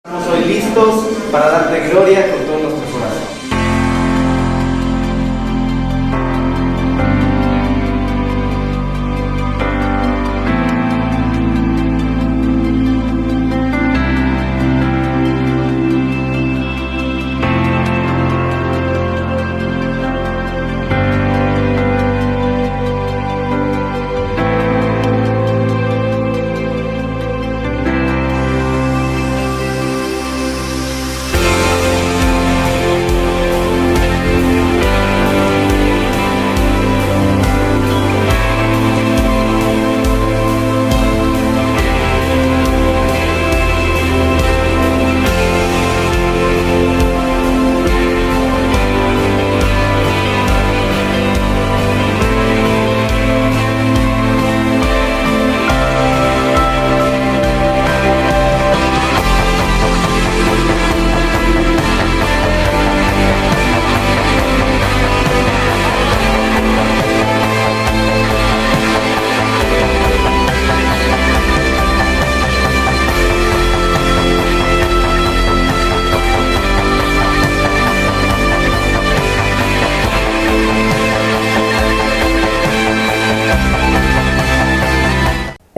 Estamos hoy listos para darte gloria con todo nuestro corazón.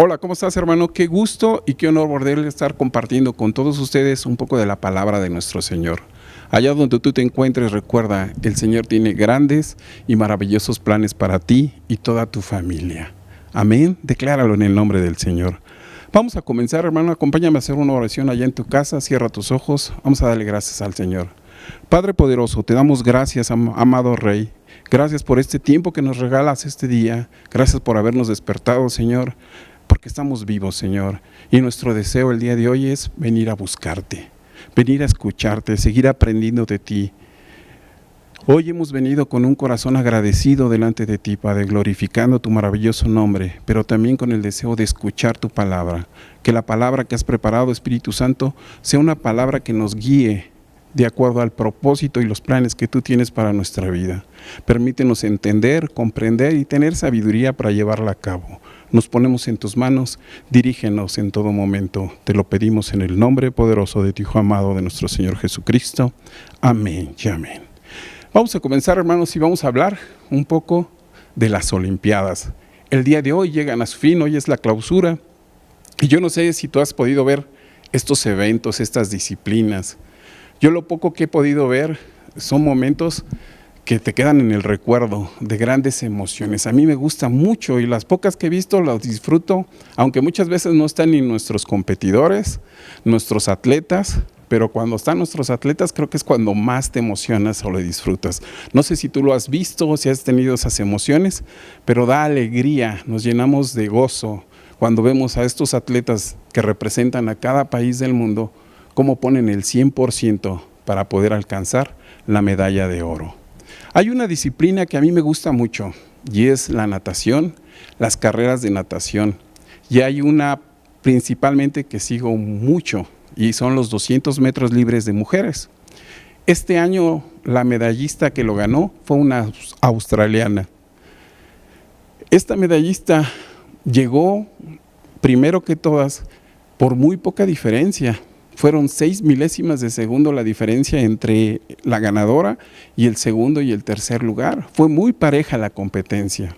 Hola, ¿cómo estás, hermano? Qué gusto y qué honor poder estar compartiendo con todos ustedes un poco de la palabra de nuestro Señor. Allá donde tú te encuentres, recuerda, el Señor tiene grandes y maravillosos planes para ti y toda tu familia. Amén. Decláralo en el nombre del Señor. Vamos a comenzar, hermano. Acompáñame a hacer una oración allá en tu casa. Cierra tus ojos. Vamos a darle gracias al Señor. Padre poderoso, te damos gracias, amado Rey. Gracias por este tiempo que nos regalas este día. Gracias por habernos despertado, Señor, porque estamos vivos, Señor, y nuestro deseo el día de hoy es venir a buscarte, venir a escucharte, seguir aprendiendo de ti. Hoy hemos venido con un corazón agradecido delante de ti, Padre, glorificando tu maravilloso nombre, pero también con el deseo de escuchar tu palabra, que la palabra que has preparado, Espíritu Santo, sea una palabra que nos guíe de acuerdo al propósito y los planes que tú tienes para nuestra vida. Permítenos entender, comprender y tener sabiduría para llevarla a cabo. Nos ponemos en tus manos, dirígenos en todo momento. Te lo pedimos en el nombre poderoso de tu Hijo amado, de nuestro Señor Jesucristo. Amén y amén. Vamos a comenzar, hermanos, y vamos a hablar un poco de las Olimpiadas. El día de hoy llegan a su fin, hoy es la clausura. Y yo no sé si tú has podido ver estos eventos, estas disciplinas. Yo lo poco que he podido ver son momentos que te quedan en el recuerdo de grandes emociones. A mí me gusta mucho y las pocas que he visto las disfruto, aunque muchas veces no están ni nuestros competidores, nuestros atletas, pero cuando están nuestros atletas creo que es cuando más te emocionas o lo disfrutas. No sé si tú lo has visto o si has tenido esas emociones, pero da alegría, nos llenamos de gozo cuando vemos a estos atletas que representan a cada país del mundo, cómo ponen el 100% para poder alcanzar la medalla de oro. Hay una disciplina que a mí me gusta mucho y es la natación, las carreras de natación. Y hay una principalmente que sigo mucho y son los 200 metros libres de mujeres. Este año la medallista que lo ganó fue una australiana. Esta medallista llegó primero que todas por muy poca diferencia. Fueron 6 milésimas de segundo la diferencia entre la ganadora y el segundo y el tercer lugar. Fue muy pareja la competencia.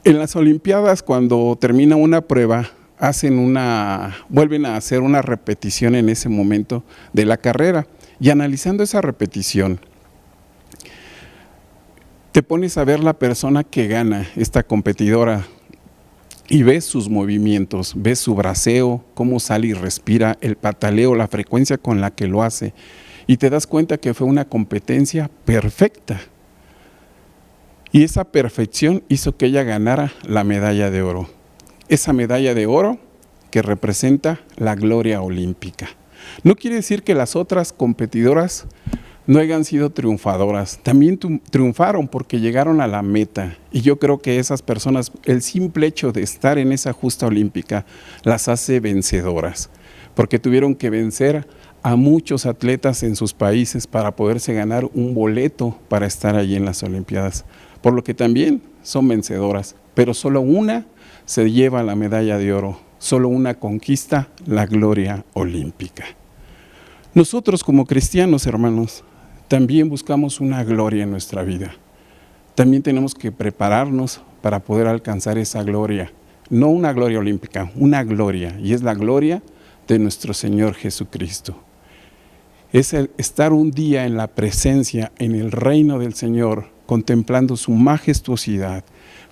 En las Olimpiadas, cuando termina una prueba, vuelven a hacer una repetición en ese momento de la carrera. Y analizando esa repetición, te pones a ver la persona que gana, esta competidora, y ves sus movimientos, ves su braceo, cómo sale y respira, el pataleo, la frecuencia con la que lo hace. Y te das cuenta que fue una competencia perfecta. Y esa perfección hizo que ella ganara la medalla de oro. Esa medalla de oro que representa la gloria olímpica. No quiere decir que las otras competidoras no hayan sido triunfadoras, también triunfaron porque llegaron a la meta, y yo creo que esas personas, el simple hecho de estar en esa justa olímpica, las hace vencedoras, porque tuvieron que vencer a muchos atletas en sus países para poderse ganar un boleto para estar allí en las Olimpiadas, por lo que también son vencedoras, pero solo una se lleva la medalla de oro, solo una conquista, la gloria olímpica. Nosotros como cristianos, hermanos, también buscamos una gloria en nuestra vida. También tenemos que prepararnos para poder alcanzar esa gloria. No una gloria olímpica, una gloria, y es la gloria de nuestro Señor Jesucristo. Es el estar un día en la presencia, en el reino del Señor, contemplando su majestuosidad,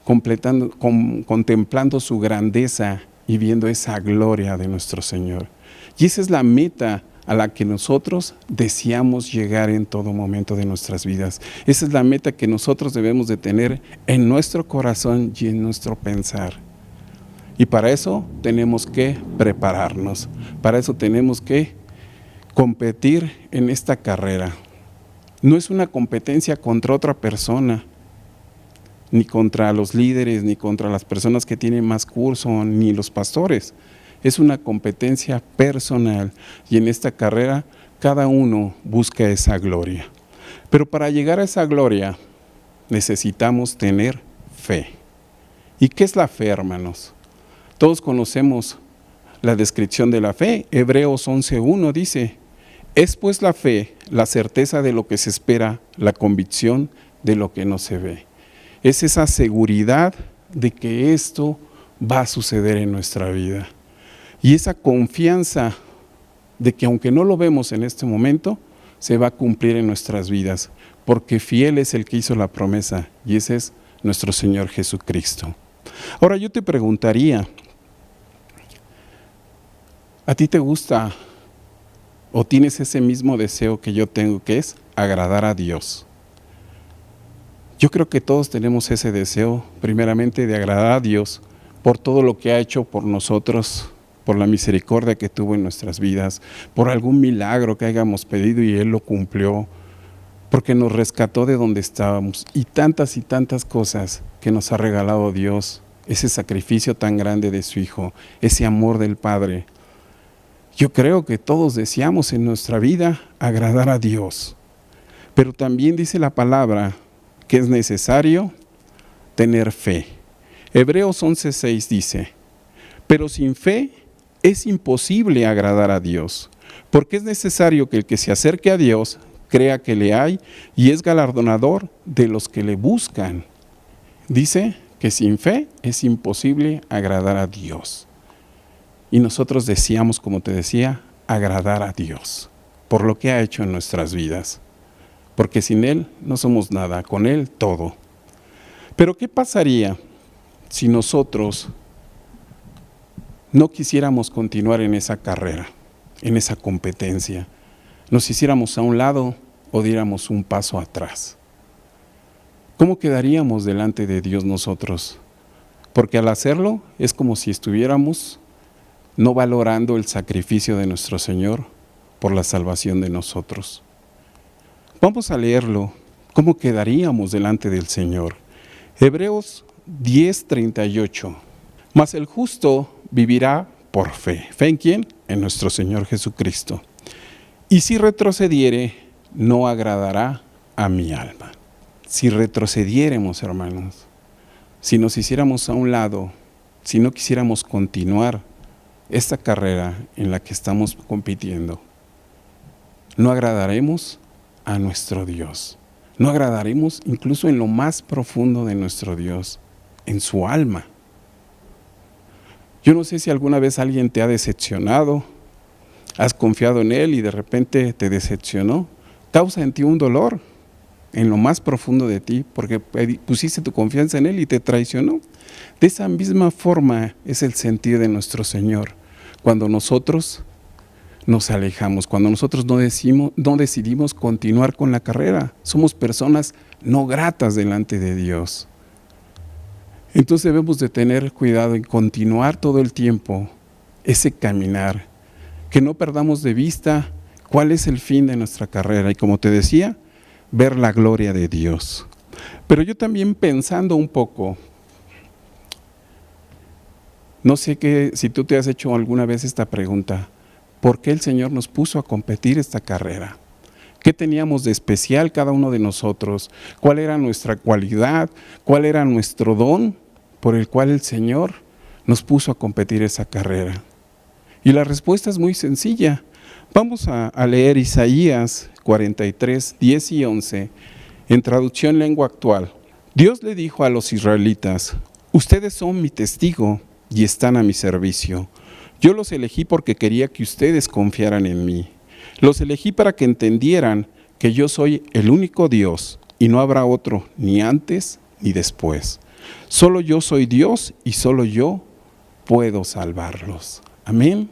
contemplando su grandeza y viendo esa gloria de nuestro Señor. Y esa es la meta a la que nosotros deseamos llegar en todo momento de nuestras vidas. Esa es la meta que nosotros debemos de tener en nuestro corazón y en nuestro pensar. Y para eso tenemos que prepararnos, para eso tenemos que competir en esta carrera. No es una competencia contra otra persona, ni contra los líderes, ni contra las personas que tienen más curso, ni los pastores. Es una competencia personal y en esta carrera cada uno busca esa gloria. Pero para llegar a esa gloria necesitamos tener fe. ¿Y qué es la fe, hermanos? Todos conocemos la descripción de la fe. Hebreos 11:1 dice: es pues la fe, la certeza de lo que se espera, la convicción de lo que no se ve. Es esa seguridad de que esto va a suceder en nuestra vida. Y esa confianza de que aunque no lo vemos en este momento, se va a cumplir en nuestras vidas, porque fiel es el que hizo la promesa, y ese es nuestro Señor Jesucristo. Ahora yo te preguntaría, ¿a ti te gusta o tienes ese mismo deseo que yo tengo, que es agradar a Dios? Yo creo que todos tenemos ese deseo, primeramente, de agradar a Dios por todo lo que ha hecho por nosotros, por la misericordia que tuvo en nuestras vidas, por algún milagro que hayamos pedido y Él lo cumplió, porque nos rescató de donde estábamos, y tantas cosas que nos ha regalado Dios, ese sacrificio tan grande de su Hijo, ese amor del Padre. Yo creo que todos deseamos en nuestra vida agradar a Dios, pero también dice la palabra que es necesario tener fe. Hebreos 11:6 dice: pero sin fe es imposible agradar a Dios, porque es necesario que el que se acerque a Dios crea que le hay y es galardonador de los que le buscan. Dice que sin fe es imposible agradar a Dios. Y nosotros deseamos, como te decía, agradar a Dios por lo que ha hecho en nuestras vidas. Porque sin Él no somos nada, con Él todo. Pero ¿qué pasaría si nosotros no quisiéramos continuar en esa carrera, en esa competencia? Nos hiciéramos a un lado o diéramos un paso atrás. ¿Cómo quedaríamos delante de Dios nosotros? Porque al hacerlo es como si estuviéramos no valorando el sacrificio de nuestro Señor por la salvación de nosotros. Vamos a leerlo. ¿Cómo quedaríamos delante del Señor? Hebreos 10:38. Mas el justo vivirá por fe. ¿Fe en quién? En nuestro Señor Jesucristo. Y si retrocediere, no agradará a mi alma. Si retrocediéramos, hermanos, si nos hiciéramos a un lado, si no quisiéramos continuar esta carrera en la que estamos compitiendo, no agradaremos a nuestro Dios. No agradaremos incluso en lo más profundo de nuestro Dios, en su alma. Yo no sé si alguna vez alguien te ha decepcionado, has confiado en Él y de repente te decepcionó. Causa en ti un dolor en lo más profundo de ti porque pusiste tu confianza en Él y te traicionó. De esa misma forma es el sentir de nuestro Señor cuando nosotros nos alejamos, cuando nosotros no decidimos continuar con la carrera. Somos personas no gratas delante de Dios. Entonces debemos de tener cuidado en continuar todo el tiempo ese caminar, que no perdamos de vista cuál es el fin de nuestra carrera y, como te decía, ver la gloria de Dios. Pero yo también, pensando un poco, no sé si tú te has hecho alguna vez esta pregunta: ¿por qué el Señor nos puso a competir esta carrera? ¿Qué teníamos de especial cada uno de nosotros? ¿Cuál era nuestra cualidad? ¿Cuál era nuestro don por el cual el Señor nos puso a competir esa carrera? Y la respuesta es muy sencilla. Vamos a leer Isaías 43, 10 y 11, en traducción lengua actual. Dios le dijo a los israelitas: ustedes son mi testigo y están a mi servicio. Yo los elegí porque quería que ustedes confiaran en mí. Los elegí para que entendieran que yo soy el único Dios y no habrá otro, ni antes ni después. Solo yo soy Dios y solo yo puedo salvarlos. Amén.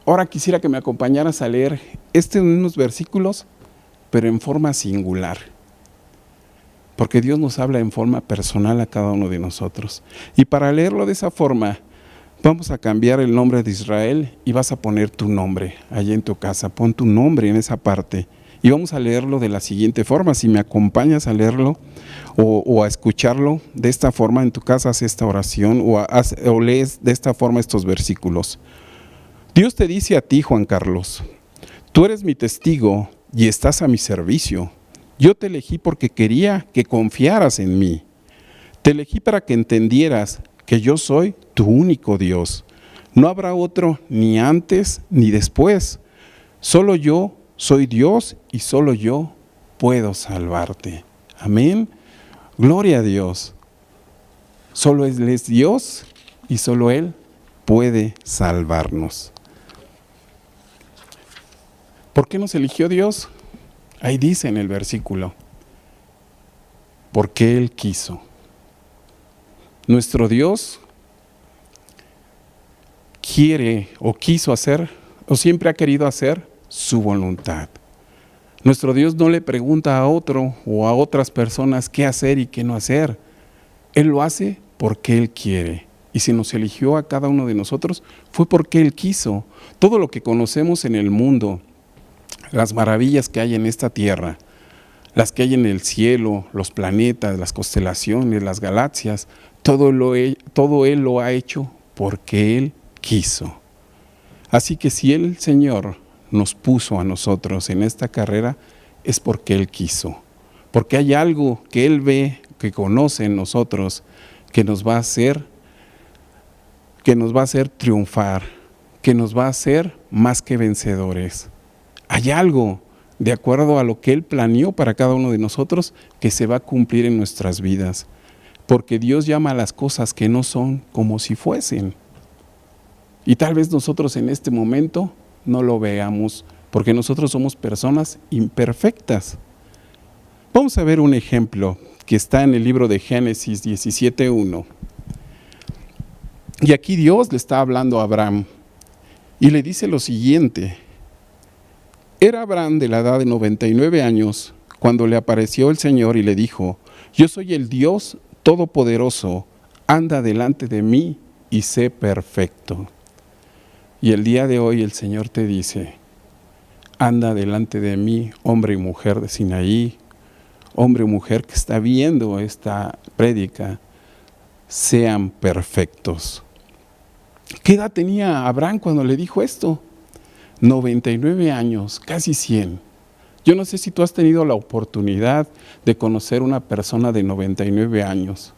Ahora quisiera que me acompañaras a leer unos versículos, pero en forma singular. Porque Dios nos habla en forma personal a cada uno de nosotros. Y para leerlo de esa forma, vamos a cambiar el nombre de Israel y vas a poner tu nombre allí en tu casa. Pon tu nombre en esa parte. Y vamos a leerlo de la siguiente forma. Si me acompañas a leerlo o a escucharlo de esta forma, en tu casa haz esta oración o lees de esta forma estos versículos. Dios te dice a ti, Juan Carlos: tú eres mi testigo y estás a mi servicio. Yo te elegí porque quería que confiaras en mí. Te elegí para que entendieras que yo soy tu único Dios. No habrá otro ni antes ni después. Solo yo soy Dios y solo yo puedo salvarte. Amén. Gloria a Dios. Solo Él es Dios y solo Él puede salvarnos. ¿Por qué nos eligió Dios? Ahí dice en el versículo: porque Él quiso. Nuestro Dios quiere o quiso hacer o siempre ha querido hacer su voluntad. Nuestro Dios no le pregunta a otro o a otras personas qué hacer y qué no hacer. Él lo hace porque Él quiere. Y si nos eligió a cada uno de nosotros, fue porque Él quiso. Todo lo que conocemos en el mundo, las maravillas que hay en esta tierra, las que hay en el cielo, los planetas, las constelaciones, las galaxias, todo Él lo ha hecho porque Él quiso. Así que si el Señor nos puso a nosotros en esta carrera, es porque Él quiso. Porque hay algo que Él ve, que conoce en nosotros, que nos va a hacer triunfar, que nos va a hacer más que vencedores. Hay algo, de acuerdo a lo que Él planeó para cada uno de nosotros, que se va a cumplir en nuestras vidas. Porque Dios llama a las cosas que no son como si fuesen. Y tal vez nosotros en este momento no lo veamos, porque nosotros somos personas imperfectas. Vamos a ver un ejemplo que está en el libro de Génesis 17:1. Y aquí Dios le está hablando a Abraham y le dice lo siguiente: era Abraham de la edad de 99 años cuando le apareció el Señor y le dijo: yo soy el Dios Todopoderoso, anda delante de mí y sé perfecto. Y el día de hoy el Señor te dice: anda delante de mí, hombre y mujer de Sinaí, hombre y mujer que está viendo esta prédica, sean perfectos. ¿Qué edad tenía Abraham cuando le dijo esto? 99 años, casi 100. Yo no sé si tú has tenido la oportunidad de conocer una persona de 99 años.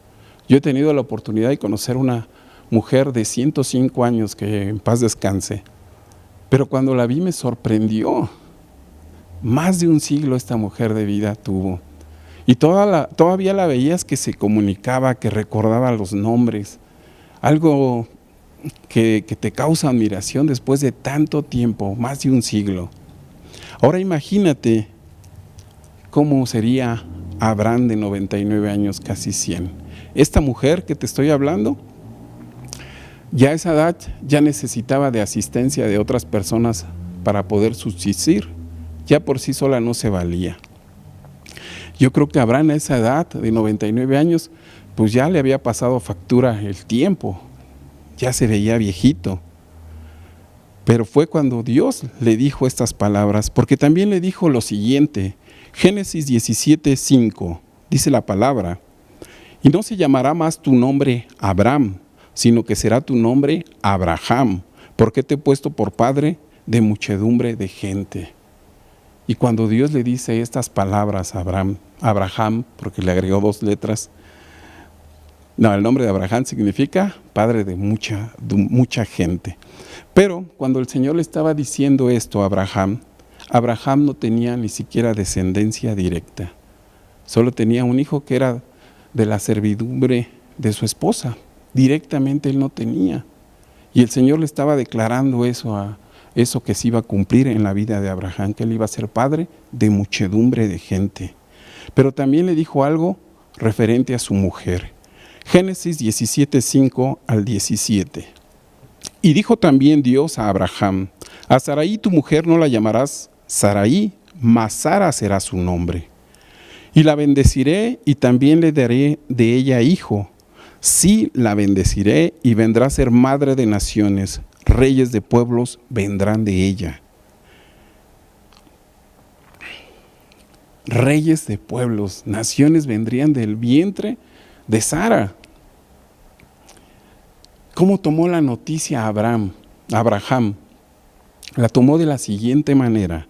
Yo he tenido la oportunidad de conocer una mujer de 105 años, que en paz descanse. Pero cuando la vi me sorprendió. Más de un siglo esta mujer de vida tuvo. Y todavía la veías que se comunicaba, que recordaba los nombres. Algo que te causa admiración después de tanto tiempo, más de un siglo. Ahora imagínate cómo sería Abraham de 99 años, casi 100. Esta mujer que te estoy hablando, ya a esa edad ya necesitaba de asistencia de otras personas para poder subsistir. Ya por sí sola no se valía. Yo creo que Abraham a esa edad de 99 años, pues ya le había pasado factura el tiempo. Ya se veía viejito. Pero fue cuando Dios le dijo estas palabras, porque también le dijo lo siguiente. Génesis 17:5, dice la palabra: y no se llamará más tu nombre Abraham, sino que será tu nombre Abraham, porque te he puesto por padre de muchedumbre de gente. Y cuando Dios le dice estas palabras a Abraham, porque le agregó 2 letras, No, el nombre de Abraham significa padre de mucha gente. Pero cuando el Señor le estaba diciendo esto a Abraham, Abraham no tenía ni siquiera descendencia directa. Solo tenía un hijo que era de la servidumbre de su esposa. Directamente él no tenía. Y el Señor le estaba declarando eso que se iba a cumplir en la vida de Abraham, que él iba a ser padre de muchedumbre de gente. Pero también le dijo algo referente a su mujer. Génesis 17:5 al 17. Y dijo también Dios a Abraham: a Sarai tu mujer no la llamarás Sarai, mas Sara será su nombre. Y la bendeciré y también le daré de ella hijo. Sí, la bendeciré y vendrá a ser madre de naciones. Reyes de pueblos vendrán de ella. Reyes de pueblos, naciones vendrían del vientre de Sara. ¿Cómo tomó la noticia Abraham? La tomó de la siguiente manera.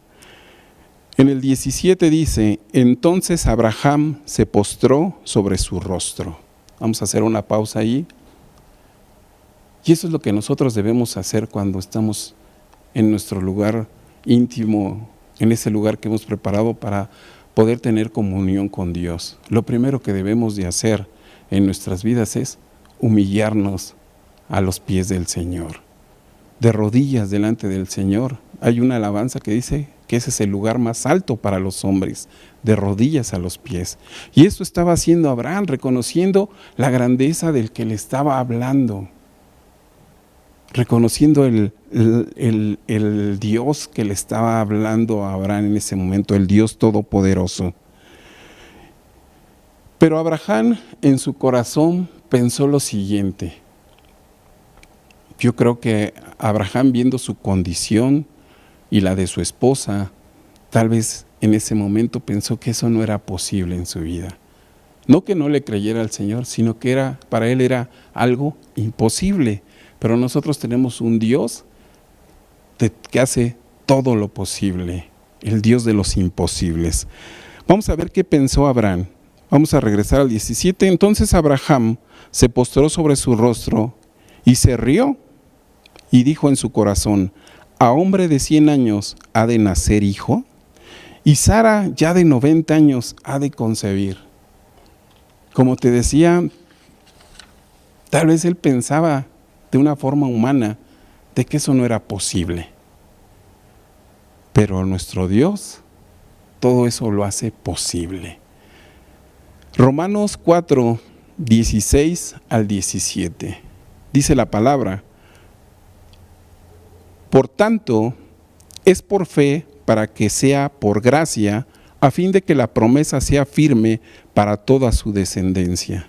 En el 17 dice: entonces Abraham se postró sobre su rostro. Vamos a hacer una pausa ahí. Y eso es lo que nosotros debemos hacer cuando estamos en nuestro lugar íntimo, en ese lugar que hemos preparado para poder tener comunión con Dios. Lo primero que debemos de hacer en nuestras vidas es humillarnos a los pies del Señor, de rodillas delante del Señor. Hay una alabanza que dice que ese es el lugar más alto para los hombres, de rodillas a los pies. Y eso estaba haciendo Abraham, reconociendo la grandeza del que le estaba hablando, reconociendo el Dios que le estaba hablando a Abraham en ese momento, el Dios todopoderoso. Pero Abraham en su corazón pensó lo siguiente. Yo creo que Abraham, viendo su condición y la de su esposa, tal vez en ese momento pensó que eso no era posible en su vida. No que no le creyera al Señor, sino que para él era algo imposible. Pero nosotros tenemos un Dios que hace todo lo posible, el Dios de los imposibles. Vamos a ver qué pensó Abraham. Vamos a regresar al 17. Entonces Abraham se postró sobre su rostro y se rió y dijo en su corazón: ¿a hombre de 100 años ha de nacer hijo? Y Sara ya de 90 años ha de concebir. Como te decía, tal vez él pensaba de una forma humana de que eso no era posible. Pero nuestro Dios todo eso lo hace posible. Romanos 4, 16 al 17. Dice la palabra: por tanto, es por fe para que sea por gracia, a fin de que la promesa sea firme para toda su descendencia.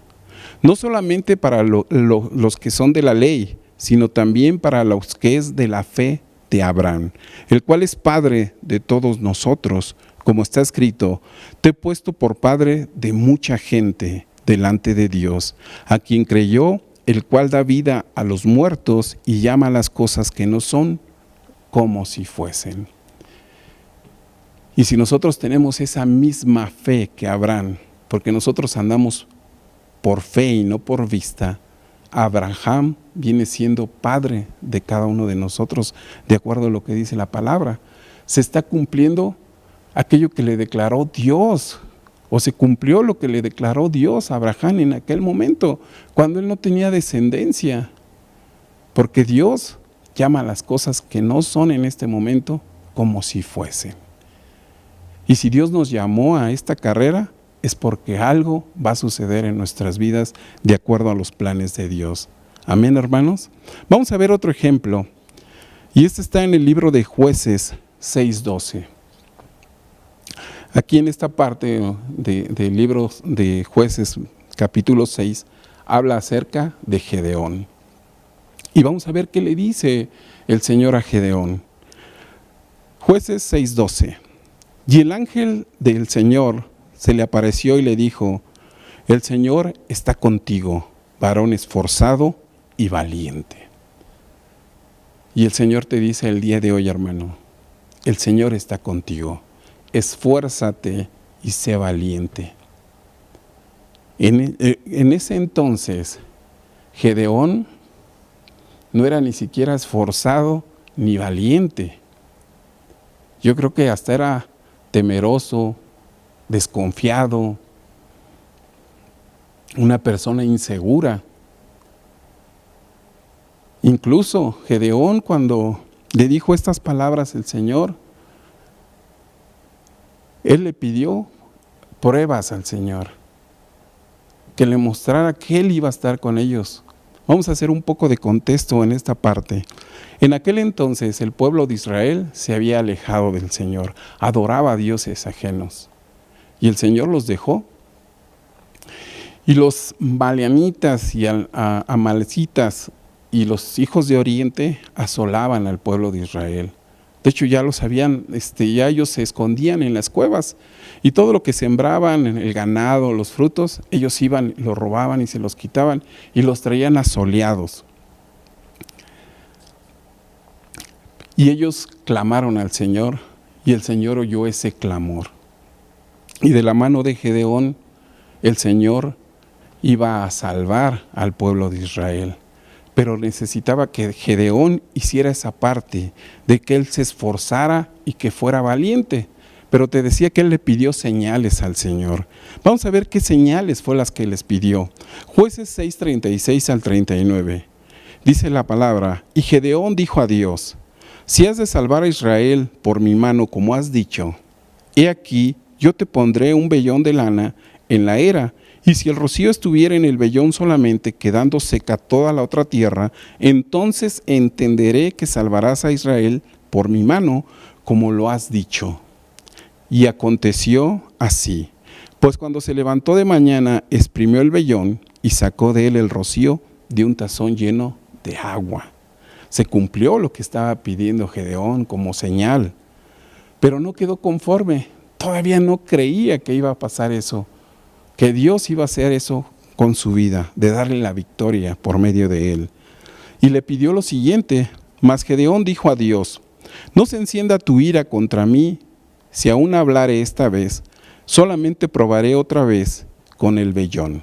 No solamente para los que son de la ley, sino también para los que es de la fe de Abraham, el cual es padre de todos nosotros, como está escrito: te he puesto por padre de mucha gente delante de Dios, a quien creyó, el cual da vida a los muertos y llama a las cosas que no son como si fuesen. Y si nosotros tenemos esa misma fe que Abraham, porque nosotros andamos por fe y no por vista, Abraham viene siendo padre de cada uno de nosotros, de acuerdo a lo que dice la palabra. Se está cumpliendo aquello que le declaró Dios, o se cumplió lo que le declaró Dios a Abraham en aquel momento, cuando él no tenía descendencia, porque Dios llama a las cosas que no son en este momento como si fuesen. Y si Dios nos llamó a esta carrera, es porque algo va a suceder en nuestras vidas de acuerdo a los planes de Dios. Amén, hermanos. Vamos a ver otro ejemplo. Y este está en el libro de Jueces 6:12. Aquí en esta parte del libro de Jueces, capítulo 6, habla acerca de Gedeón. Y vamos a ver qué le dice el Señor a Gedeón. Jueces 6:12. Y el ángel del Señor se le apareció y le dijo: el Señor está contigo, varón esforzado y valiente. Y el Señor te dice el día de hoy, hermano, el Señor está contigo, esfuérzate y sé valiente. En ese entonces, Gedeón no era ni siquiera esforzado ni valiente. Yo creo que hasta era temeroso, desconfiado, una persona insegura. Incluso Gedeón, cuando le dijo estas palabras el Señor, él le pidió pruebas al Señor, que le mostrara que él iba a estar con ellos. Vamos a hacer un poco de contexto en esta parte. En aquel entonces el pueblo de Israel se había alejado del Señor, adoraba a dioses ajenos, y el Señor los dejó. Y los madianitas y amalecitas y los hijos de Oriente asolaban al pueblo de Israel. De hecho, ya lo sabían, ya ellos se escondían en las cuevas y todo lo que sembraban, el ganado, los frutos, ellos iban, lo robaban y se los quitaban y los traían asoleados. Y ellos clamaron al Señor y el Señor oyó ese clamor. Y de la mano de Gedeón, el Señor iba a salvar al pueblo de Israel. Pero necesitaba que Gedeón hiciera esa parte, de que él se esforzara y que fuera valiente. Pero te decía que él le pidió señales al Señor. Vamos a ver qué señales fue las que les pidió. Jueces 6:36 al 39. Dice la palabra: y Gedeón dijo a Dios: si has de salvar a Israel por mi mano como has dicho, he aquí, yo te pondré un vellón de lana en la era, y si el rocío estuviera en el vellón solamente, quedando seca toda la otra tierra, entonces entenderé que salvarás a Israel por mi mano, como lo has dicho. Y aconteció así, pues cuando se levantó de mañana, exprimió el vellón y sacó de él el rocío de un tazón lleno de agua. Se cumplió lo que estaba pidiendo Gedeón como señal, pero no quedó conforme. Todavía no creía que iba a pasar eso, que Dios iba a hacer eso con su vida, de darle la victoria por medio de él. Y le pidió lo siguiente: mas Gedeón dijo a Dios: no se encienda tu ira contra mí, si aún hablare esta vez, solamente probaré otra vez con el vellón.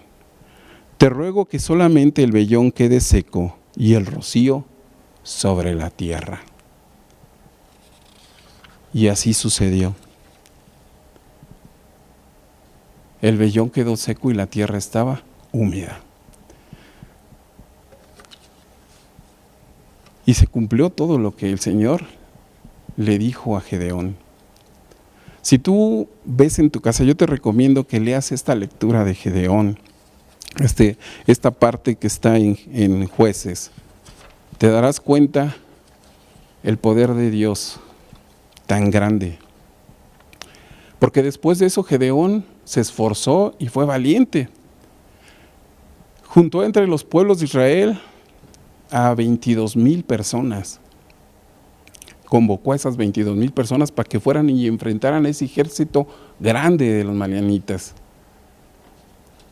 Te ruego que solamente el vellón quede seco y el rocío sobre la tierra. Y así sucedió. El vellón quedó seco y la tierra estaba húmeda. Y se cumplió todo lo que el Señor le dijo a Gedeón. Si tú ves en tu casa, yo te recomiendo que leas esta lectura de Gedeón, esta parte que está en Jueces. Te darás cuenta el poder de Dios tan grande. Porque después de eso Gedeón se esforzó y fue valiente. Juntó entre los pueblos de Israel a 22,000 personas. Convocó a esas 22,000 personas para que fueran y enfrentaran a ese ejército grande de los madianitas.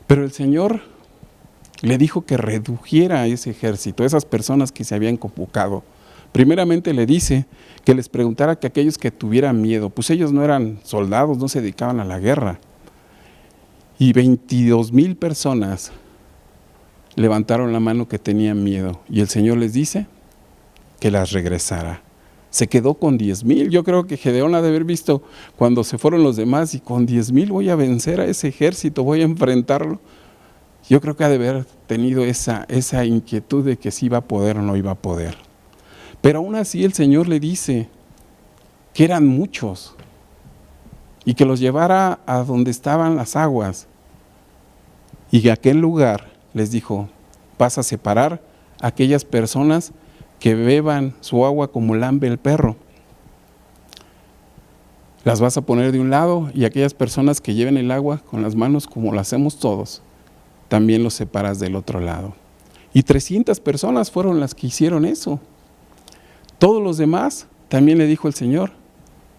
Pero el Señor le dijo que redujera a ese ejército, a esas personas que se habían convocado. Primeramente le dice que les preguntara que aquellos que tuvieran miedo, pues ellos no eran soldados, no se dedicaban a la guerra. Y 22,000 personas levantaron la mano que tenían miedo. Y el Señor les dice que las regresara. Se quedó con 10,000. Yo creo que Gedeón ha de haber visto cuando se fueron los demás, y con 10,000 voy a vencer a ese ejército, voy a enfrentarlo. Yo creo que ha de haber tenido esa inquietud de que si iba a poder o no iba a poder. Pero aún así el Señor le dice que eran muchos y que los llevara a donde estaban las aguas. Y en aquel lugar les dijo: vas a separar a aquellas personas que beban su agua como lambe el perro. Las vas a poner de un lado, y aquellas personas que lleven el agua con las manos como lo hacemos todos, también los separas del otro lado. Y 300 personas fueron las que hicieron eso. Todos los demás, también le dijo el Señor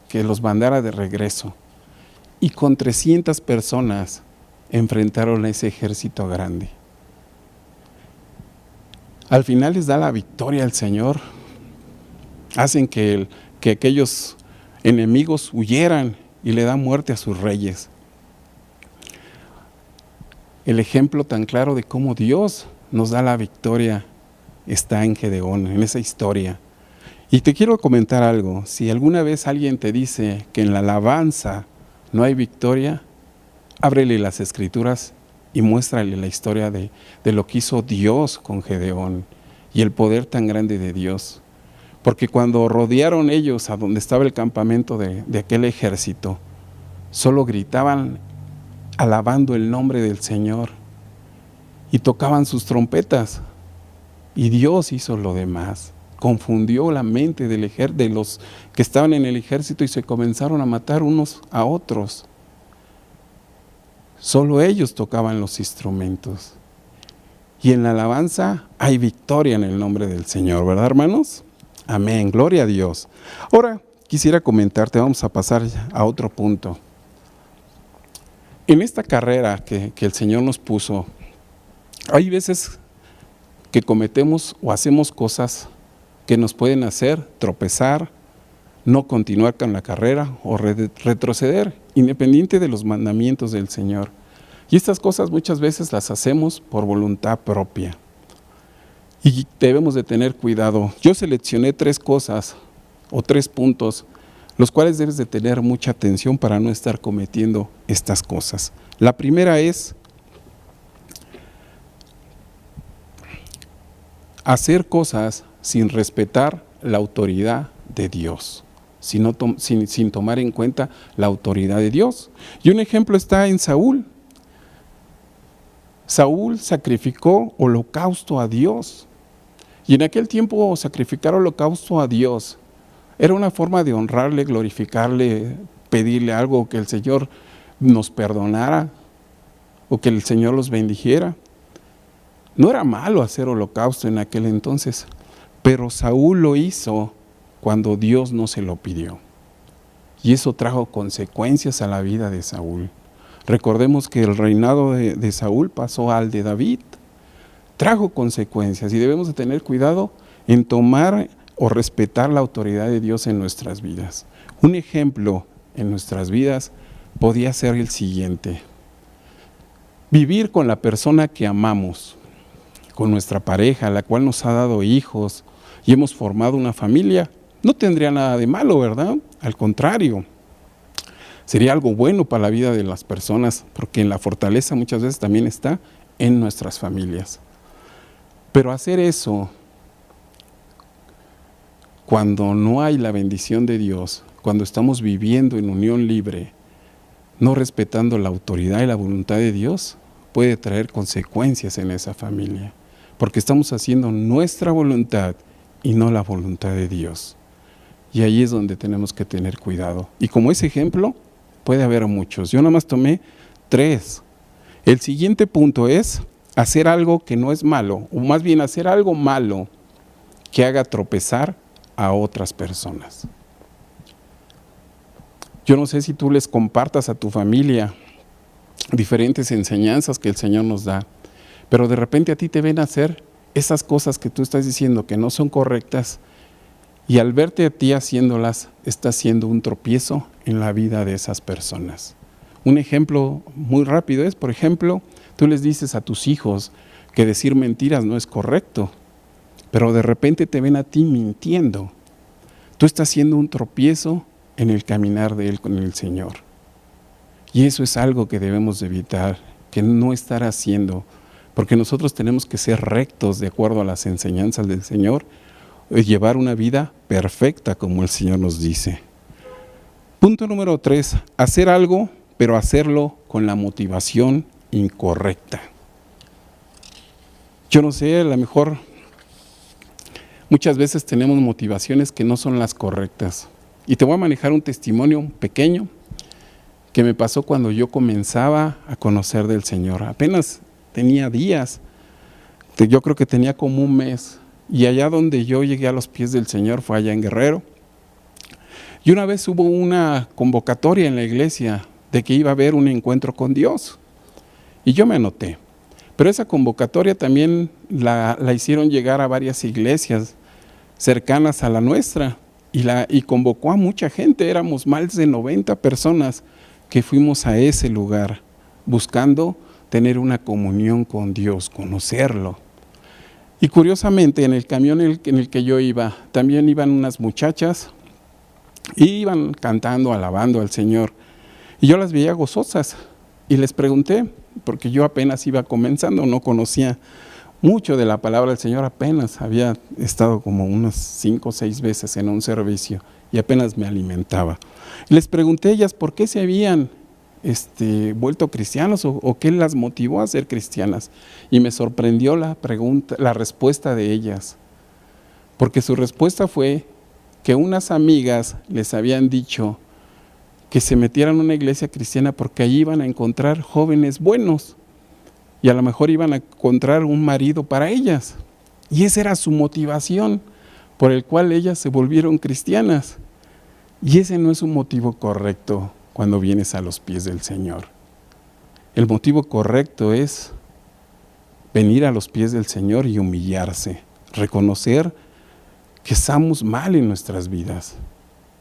que los mandara de regreso. Y con 300 personas enfrentaron a ese ejército grande. Al final les da la victoria al Señor. Hacen que aquellos enemigos huyeran y le da muerte a sus reyes. el ejemplo tan claro de cómo Dios nos da la victoria está en Gedeón, en esa historia. Y te quiero comentar algo. Si alguna vez alguien te dice que en la alabanza no hay victoria, ábrele las Escrituras y muéstrale la historia de lo que hizo Dios con Gedeón y el poder tan grande de Dios. Porque cuando rodearon ellos a donde estaba el campamento de aquel ejército, solo gritaban alabando el nombre del Señor y tocaban sus trompetas. Y Dios hizo lo demás. Confundió la mente de los que estaban en el ejército y se comenzaron a matar unos a otros. Solo ellos tocaban los instrumentos. Y en la alabanza hay victoria en el nombre del Señor, ¿verdad, hermanos? Amén, gloria a Dios. Ahora quisiera comentarte, vamos a pasar a otro punto. En esta carrera que el Señor nos puso, hay veces que cometemos o hacemos cosas que nos pueden hacer tropezar, no continuar con la carrera o retroceder, independiente de los mandamientos del Señor. Y estas cosas muchas veces las hacemos por voluntad propia. Y debemos de tener cuidado. Yo seleccioné 3 cosas o 3 puntos, los cuales debes de tener mucha atención para no estar cometiendo estas cosas. La primera es hacer cosas sin respetar la autoridad de Dios, sin tomar en cuenta la autoridad de Dios. Y un ejemplo está en Saúl. Saúl sacrificó holocausto a Dios. Y en aquel tiempo sacrificar holocausto a Dios era una forma de honrarle, glorificarle, pedirle algo, que el Señor nos perdonara o que el Señor los bendijera. No era malo hacer holocausto en aquel entonces, pero Saúl lo hizo cuando Dios no se lo pidió. Y eso trajo consecuencias a la vida de Saúl. Recordemos que el reinado de Saúl pasó al de David. Trajo consecuencias y debemos de tener cuidado en tomar o respetar la autoridad de Dios en nuestras vidas. Un ejemplo en nuestras vidas podía ser el siguiente: vivir con la persona que amamos, con nuestra pareja, la cual nos ha dado hijos y hemos formado una familia. No tendría nada de malo, ¿verdad? Al contrario, sería algo bueno para la vida de las personas, porque en la fortaleza muchas veces también está en nuestras familias. Pero hacer eso cuando no hay la bendición de Dios, cuando estamos viviendo en unión libre, no respetando la autoridad y la voluntad de Dios, puede traer consecuencias en esa familia, porque estamos haciendo nuestra voluntad y no la voluntad de Dios. Y ahí es donde tenemos que tener cuidado. Y como ese ejemplo, puede haber muchos. Yo nada más tomé 3. El siguiente punto es hacer algo que no es malo, o más bien hacer algo malo que haga tropezar a otras personas. Yo no sé si tú les compartas a tu familia diferentes enseñanzas que el Señor nos da, pero de repente a ti te ven hacer esas cosas que tú estás diciendo que no son correctas, y al verte a ti haciéndolas, estás siendo un tropiezo en la vida de esas personas. Un ejemplo muy rápido es, por ejemplo, tú les dices a tus hijos que decir mentiras no es correcto, pero de repente te ven a ti mintiendo. Tú estás siendo un tropiezo en el caminar de él con el Señor. Y eso es algo que debemos de evitar, que no estar haciendo, porque nosotros tenemos que ser rectos de acuerdo a las enseñanzas del Señor, y llevar una vida perfecta como el Señor nos dice. Punto número 3, hacer algo, pero hacerlo con la motivación incorrecta. Yo no sé, a lo mejor muchas veces tenemos motivaciones que no son las correctas. Y te voy a manejar un testimonio pequeño que me pasó cuando yo comenzaba a conocer del Señor. Apenas tenía días, yo creo que tenía como un mes. Y allá donde yo llegué a los pies del Señor fue allá en Guerrero. Y una vez hubo una convocatoria en la iglesia de que iba a haber un encuentro con Dios. Y yo me anoté. Pero esa convocatoria también la hicieron llegar a varias iglesias cercanas a la nuestra. Y convocó a mucha gente. Éramos más de 90 personas que fuimos a ese lugar buscando tener una comunión con Dios, conocerlo. Y curiosamente, en el camión en el que yo iba, también iban unas muchachas y iban cantando, alabando al Señor. Y yo las veía gozosas y les pregunté, porque yo apenas iba comenzando, no conocía mucho de la palabra del Señor, apenas había estado como unas 5 o 6 veces en un servicio y apenas me alimentaba. Y les pregunté a ellas por qué se habían vuelto cristianos o qué las motivó a ser cristianas. Y me sorprendió la respuesta de ellas, porque su respuesta fue que unas amigas les habían dicho que se metieran a una iglesia cristiana porque allí iban a encontrar jóvenes buenos y a lo mejor iban a encontrar un marido para ellas. Y esa era su motivación por el cual ellas se volvieron cristianas. Y ese no es un motivo correcto cuando vienes a los pies del Señor. El motivo correcto es venir a los pies del Señor y humillarse, reconocer que estamos mal en nuestras vidas,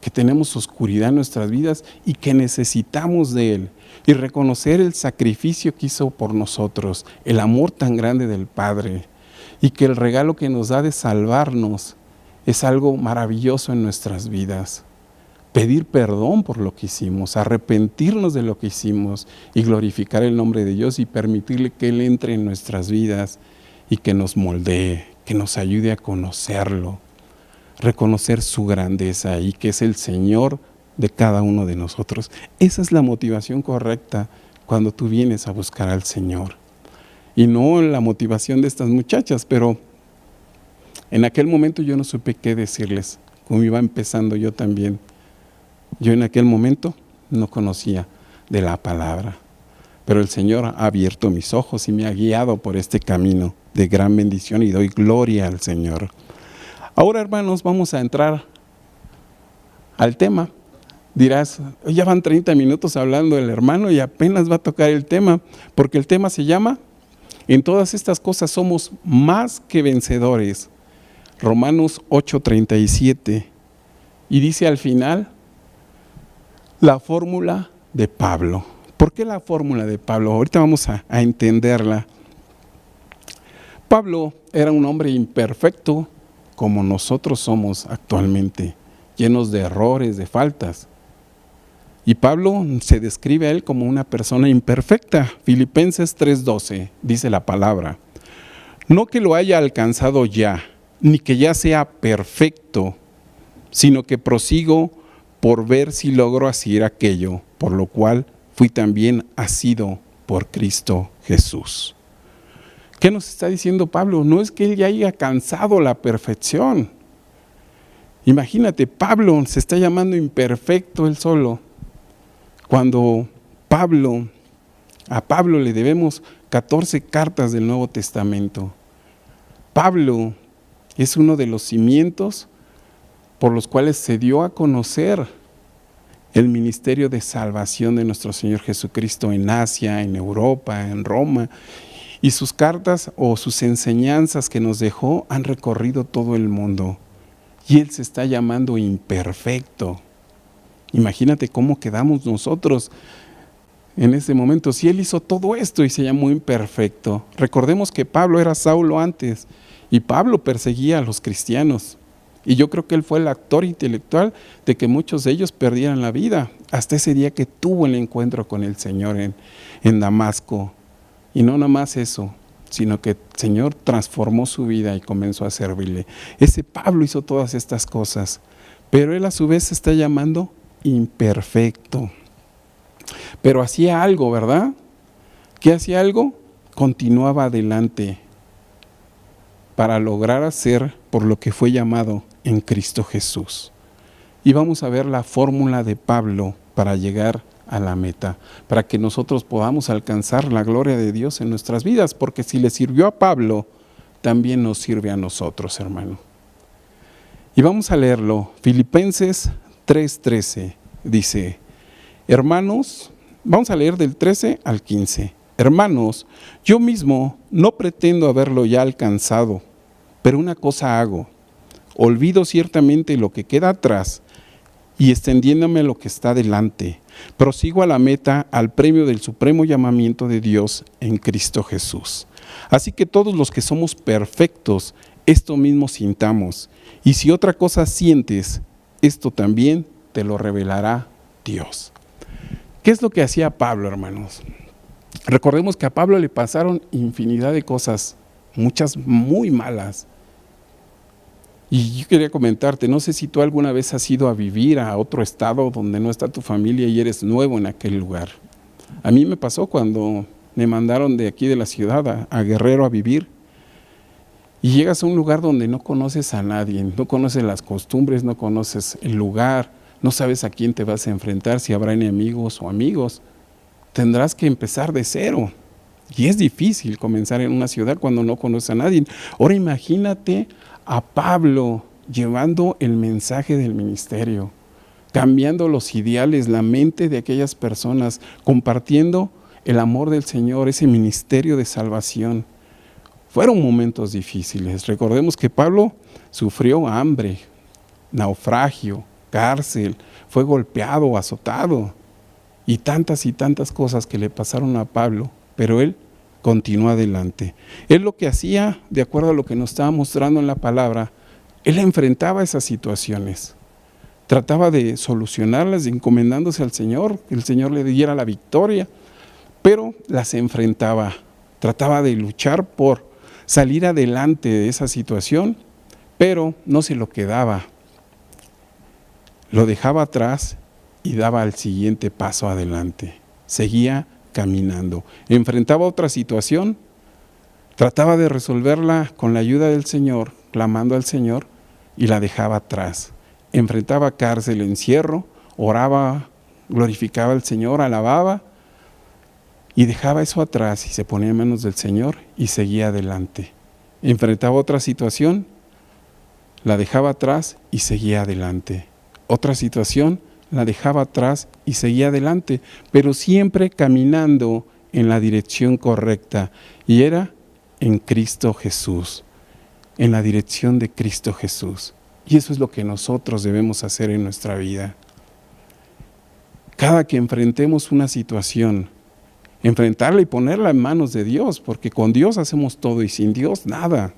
que tenemos oscuridad en nuestras vidas y que necesitamos de Él, y reconocer el sacrificio que hizo por nosotros, el amor tan grande del Padre, y que el regalo que nos da de salvarnos es algo maravilloso en nuestras vidas. Pedir perdón por lo que hicimos, arrepentirnos de lo que hicimos y glorificar el nombre de Dios y permitirle que Él entre en nuestras vidas y que nos moldee, que nos ayude a conocerlo, reconocer su grandeza y que es el Señor de cada uno de nosotros. Esa es la motivación correcta cuando tú vienes a buscar al Señor. Y no la motivación de estas muchachas, pero en aquel momento yo no supe qué decirles, como iba empezando yo también. Yo en aquel momento no conocía de la palabra, pero el Señor ha abierto mis ojos y me ha guiado por este camino de gran bendición y doy gloria al Señor. Ahora, hermanos, vamos a entrar al tema. Dirás, ya van 30 minutos hablando el hermano y apenas va a tocar el tema, porque el tema se llama, en todas estas cosas somos más que vencedores. Romanos 8:37. Y dice al final, la fórmula de Pablo. ¿Por qué la fórmula de Pablo? Ahorita vamos a entenderla. Pablo era un hombre imperfecto, como nosotros somos actualmente, llenos de errores, de faltas. Y Pablo se describe a él como una persona imperfecta. Filipenses 3:12 dice la palabra. No que lo haya alcanzado ya, ni que ya sea perfecto, sino que prosigo por ver si logro hacer aquello, por lo cual fui también asido por Cristo Jesús. ¿Qué nos está diciendo Pablo? No es que él ya haya alcanzado la perfección. Imagínate, Pablo se está llamando imperfecto él solo. Cuando a Pablo le debemos 14 cartas del Nuevo Testamento. Pablo es uno de los cimientos por los cuales se dio a conocer el ministerio de salvación de nuestro Señor Jesucristo en Asia, en Europa, en Roma. Y sus cartas o sus enseñanzas que nos dejó han recorrido todo el mundo. Y Él se está llamando imperfecto. Imagínate cómo quedamos nosotros en ese momento. Si Él hizo todo esto y se llamó imperfecto. Recordemos que Pablo era Saulo antes y Pablo perseguía a los cristianos. Y yo creo que él fue el actor intelectual de que muchos de ellos perdieran la vida hasta ese día que tuvo el encuentro con el Señor en Damasco. Y no nada más eso, sino que el Señor transformó su vida y comenzó a servirle. Ese Pablo hizo todas estas cosas, pero él a su vez se está llamando imperfecto. Pero hacía algo, ¿verdad? ¿Qué hacía algo? Continuaba adelante para lograr hacer por lo que fue llamado en Cristo Jesús. Y vamos a ver la fórmula de Pablo para llegar a la meta, para que nosotros podamos alcanzar la gloria de Dios en nuestras vidas, porque si le sirvió a Pablo, también nos sirve a nosotros, hermano. Y vamos a leerlo. Filipenses 3:13 dice, hermanos, vamos a leer del 13 al 15. Hermanos, yo mismo no pretendo haberlo ya alcanzado, pero una cosa hago. Olvido ciertamente lo que queda atrás y extendiéndome a lo que está delante. Prosigo a la meta, al premio del supremo llamamiento de Dios en Cristo Jesús. Así que todos los que somos perfectos, esto mismo sintamos. Y si otra cosa sientes, esto también te lo revelará Dios. ¿Qué es lo que hacía Pablo, hermanos? Recordemos que a Pablo le pasaron infinidad de cosas, muchas muy malas. Y yo quería comentarte, no sé si tú alguna vez has ido a vivir a otro estado donde no está tu familia y eres nuevo en aquel lugar. A mí me pasó cuando me mandaron de aquí de la ciudad a Guerrero a vivir. Y llegas a un lugar donde no conoces a nadie, no conoces las costumbres, no conoces el lugar, no sabes a quién te vas a enfrentar, si habrá enemigos o amigos. Tendrás que empezar de cero. Y es difícil comenzar en una ciudad cuando no conoces a nadie. Ahora imagínate a Pablo llevando el mensaje del ministerio, cambiando los ideales, la mente de aquellas personas, compartiendo el amor del Señor, ese ministerio de salvación. Fueron momentos difíciles. Recordemos que Pablo sufrió hambre, naufragio, cárcel, fue golpeado, azotado y tantas cosas que le pasaron a Pablo, pero él continuó adelante. Él lo que hacía, de acuerdo a lo que nos estaba mostrando en la palabra, él enfrentaba esas situaciones, trataba de solucionarlas, encomendándose al Señor, que el Señor le diera la victoria, pero las enfrentaba, trataba de luchar por salir adelante de esa situación, pero no se lo quedaba, lo dejaba atrás y daba el siguiente paso adelante, seguía caminando, enfrentaba otra situación, trataba de resolverla con la ayuda del Señor, clamando al Señor, y la dejaba atrás, enfrentaba cárcel, encierro, oraba, glorificaba al Señor, alababa, y dejaba eso atrás y se ponía en manos del Señor y seguía adelante. Enfrentaba otra situación, la dejaba atrás y seguía adelante. Otra situación, la dejaba atrás y seguía adelante, pero siempre caminando en la dirección correcta, y era en Cristo Jesús, en la dirección de Cristo Jesús. Y eso es lo que nosotros debemos hacer en nuestra vida. Cada que enfrentemos una situación, enfrentarla y ponerla en manos de Dios, porque con Dios hacemos todo y sin Dios nada.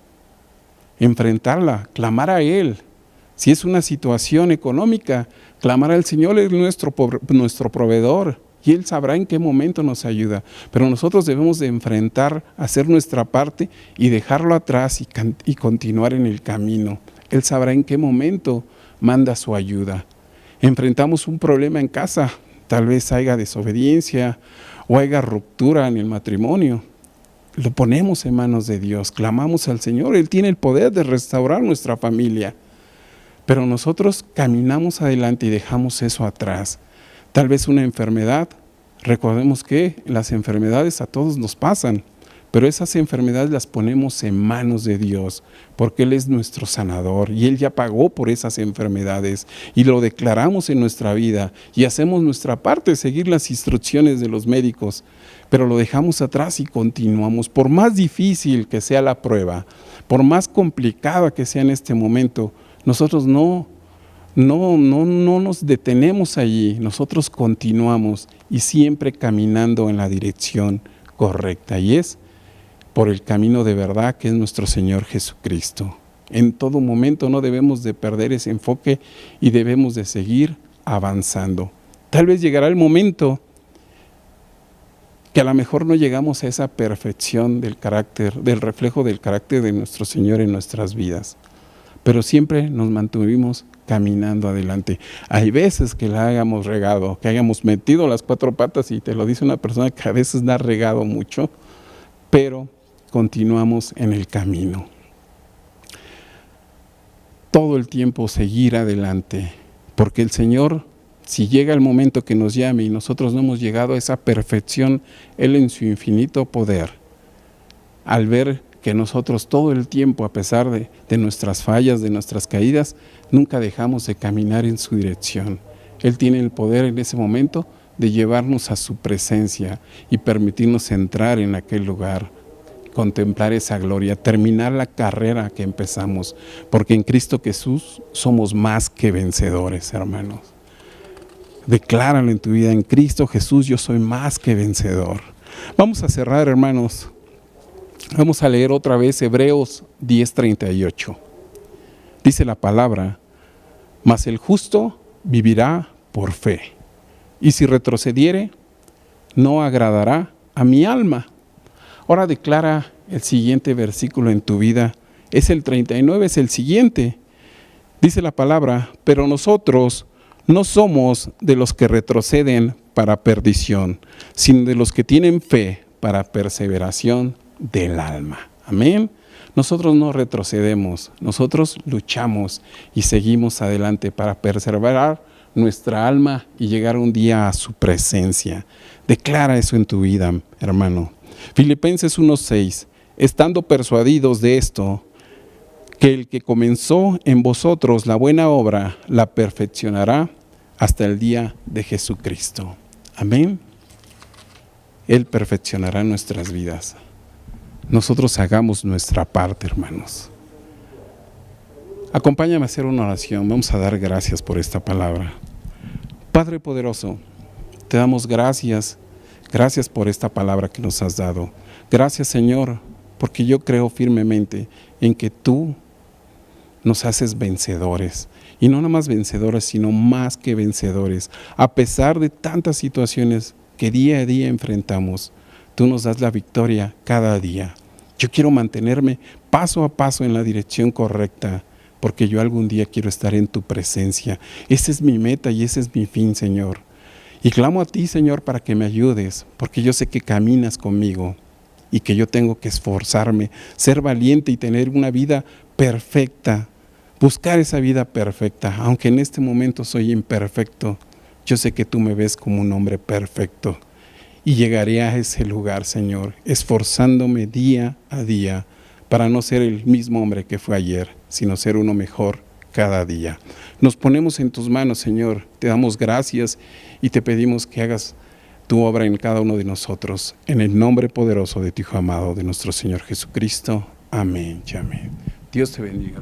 Enfrentarla, clamar a Él. Si es una situación económica, clamar al Señor, es nuestro proveedor, y Él sabrá en qué momento nos ayuda. Pero nosotros debemos de enfrentar, hacer nuestra parte y dejarlo atrás y continuar en el camino. Él sabrá en qué momento manda su ayuda. Enfrentamos un problema en casa, tal vez haya desobediencia o haya ruptura en el matrimonio. Lo ponemos en manos de Dios, clamamos al Señor, Él tiene el poder de restaurar nuestra familia. Pero nosotros caminamos adelante y dejamos eso atrás. Tal vez una enfermedad, recordemos que las enfermedades a todos nos pasan, pero esas enfermedades las ponemos en manos de Dios, porque Él es nuestro sanador y Él ya pagó por esas enfermedades y lo declaramos en nuestra vida y hacemos nuestra parte, seguir las instrucciones de los médicos, pero lo dejamos atrás y continuamos. Por más difícil que sea la prueba, por más complicada que sea en este momento, nosotros no nos detenemos allí, nosotros continuamos y siempre caminando en la dirección correcta, y es por el camino de verdad que es nuestro Señor Jesucristo. En todo momento no debemos de perder ese enfoque y debemos de seguir avanzando. Tal vez llegará el momento que a lo mejor no llegamos a esa perfección del carácter, del reflejo del carácter de nuestro Señor en nuestras vidas, pero siempre nos mantuvimos caminando adelante. Hay veces que la hayamos regado, que hayamos metido las 4 patas, y te lo dice una persona que a veces la ha regado mucho, pero continuamos en el camino. Todo el tiempo seguir adelante, porque el Señor, si llega el momento que nos llame y nosotros no hemos llegado a esa perfección, Él en su infinito poder, al ver que nosotros todo el tiempo, a pesar de nuestras fallas, de nuestras caídas, nunca dejamos de caminar en su dirección. Él tiene el poder en ese momento de llevarnos a su presencia y permitirnos entrar en aquel lugar, contemplar esa gloria, terminar la carrera que empezamos, porque en Cristo Jesús somos más que vencedores, hermanos. Decláralo en tu vida. En Cristo Jesús yo soy más que vencedor. Vamos a cerrar, hermanos. Vamos a leer otra vez Hebreos 10:38. Dice la palabra: mas el justo vivirá por fe, y si retrocediere, no agradará a mi alma. Ahora declara el siguiente versículo en tu vida. Es el 39, es el siguiente. Dice la palabra: pero nosotros no somos de los que retroceden para perdición, sino de los que tienen fe para perseveración del alma. Amén. Nosotros no retrocedemos, nosotros luchamos y seguimos adelante para preservar nuestra alma y llegar un día a su presencia. Declara eso en tu vida, hermano. Filipenses 1:6: estando persuadidos de esto, que el que comenzó en vosotros la buena obra, la perfeccionará hasta el día de Jesucristo. Amén. Él perfeccionará nuestras vidas. Nosotros hagamos nuestra parte, hermanos. Acompáñame a hacer una oración. Vamos a dar gracias por esta palabra. Padre poderoso, te damos gracias. Gracias por esta palabra que nos has dado. Gracias, Señor, porque yo creo firmemente en que tú nos haces vencedores. Y no nada más vencedores, sino más que vencedores. A pesar de tantas situaciones que día a día enfrentamos, tú nos das la victoria cada día. Yo quiero mantenerme paso a paso en la dirección correcta, porque yo algún día quiero estar en tu presencia. Esa es mi meta y ese es mi fin, Señor. Y clamo a ti, Señor, para que me ayudes, porque yo sé que caminas conmigo y que yo tengo que esforzarme, ser valiente y tener una vida perfecta. Buscar esa vida perfecta, aunque en este momento soy imperfecto. Yo sé que tú me ves como un hombre perfecto y llegaré a ese lugar, Señor, esforzándome día a día para no ser el mismo hombre que fue ayer, sino ser uno mejor cada día. Nos ponemos en tus manos, Señor, te damos gracias y te pedimos que hagas tu obra en cada uno de nosotros, en el nombre poderoso de tu Hijo amado, de nuestro Señor Jesucristo. Amén y amén. Dios te bendiga.